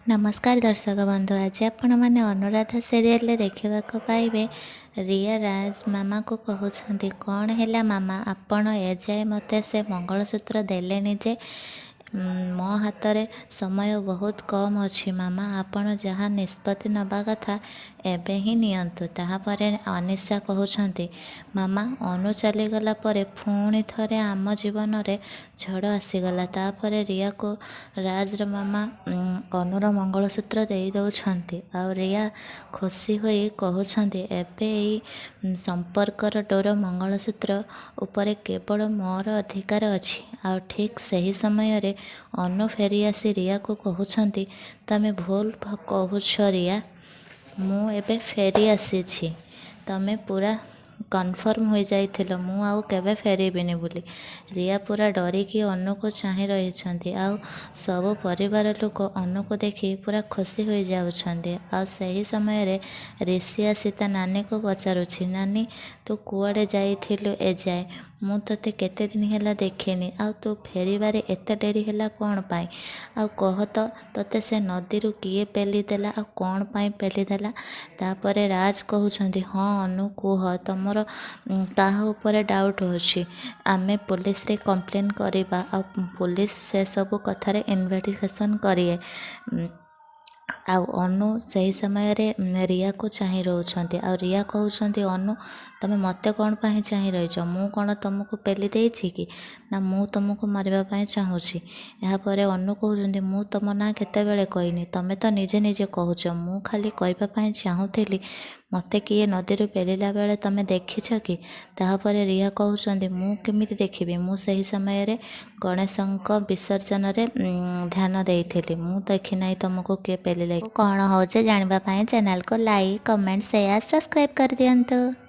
नमस्कार दर्शक बंधु, आज आपण मैंने अनुराधा सीरियल देखा पाइबे। रिया राज मामा को कहते कौन है मामा आपण एजाए मते से मंगलसूत्र देलेनि जे मो हाथ रे समय बहुत कम अच्छी मामा, आपण जहाँ निष्पत्ति नवा कथा एबे ही नियंतु। ताहापर अनिशा कहते मामा अनु चलीगला परे पुणी थरे आम जीवन रे झड़ आसीगला। तापर रिया को राजर मामा अनुर मंगलसूत्र दे दौरान आ रिया खुशी होई कहते एबे एई संपर्कर डोर मंगलसूत्र उपरे केवल मोर अधिकार अच्छी। आ ठीक सही समय रे अनु फेरी आसी रिया को कहते तमें भूल कहूछ रिया, मु एबे फेरी आसी तमें पूरा कन्फर्म हो जाइथिल मु आउ केबे फेरबिनी बोली। रिया पूरा डरिकी अनु को चाहि रही आ सब परिवार लोक अनु को देखी पूरा खुशी हो जाउछंती। आ सही समय रे ऋषि आसी ता नानी को पचारुछि, नानी तू कुआडे जाइथिलु एजाए, मु तते केते दिन हैला देखिनी, आ तू फेरिबारे एते डेरी हैला कोन पाई, आ कह तो तते से नदी रु किए पेली देला, आ कोन पाई पेली देला। तापरे राज कहउछंती हाँ अनु कुह तमर काहा उपरे डाउट होछि, आमे पुलिस रे कंप्लेन करिबा, आ पुलिस से सब कथारे इन्वेस्टिगेशन करिए। अनु से समय रे रिया को चाहि रोचंती। आ रिया कहउछंती अनु तमे मते कौन पाई चाहि रहिछ, मु कौन तुमको पेली देछि कि ना मु तुमको मारिबा पाई चाहूछि। या परे अनु कहउछंती मु तुम ना केतेबेले कहिनी, तमे तो निजे निजे कहूछ, मु खाली कहबा पाई चाहूथिली मते किए नदी पेलिला बेले तमे देखिछ कि। ताहापरे रिया कहउछंती मु केमिति देखिबि, मु सही समय रे गणेशंक विसर्जन रे ध्यान देइथिली, मु देखि नाही तुमको के पेलिला। कौन हो जे जानबा पाई चैनल को लाइक कमेंट शेयर सब्सक्राइब कर दियंतु।